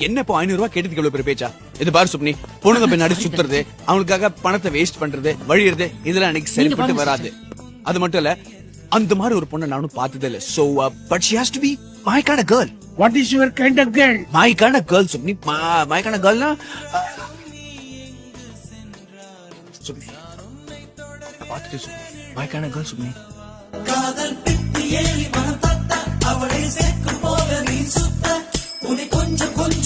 என்ன இப்போ 500 ரூபாய் கேட்டதுக்கு எவ்வளவு பெரிய பேச்சா? இது பாரு சுப்னி, பொண்ணுங்க பின்னாடி சுத்துறது, அவங்களுக்காக பணத்தை வேஸ்ட் பண்றது, வழியிறது, இதெல்லாம் எனக்கு சரிப்பட்டு வராது. அது மட்டும் இல்ல, அந்த மாதிரி ஒரு பொண்ணை நானும் பார்த்ததே இல்ல. So but she has to be my kind of girl. What is your kind of girl? My kind of girl சுப்னி. My kind of girl னா சுப்னி, பார்த்துட்டு சுப்னி, my kind of girl சுப்னி. காதல் பித்தி ஏறி மனம் தத்த அவளை சேர்க்கும் போல நீ சுத்த உன்னை கொஞ்சம் கொஞ்சம்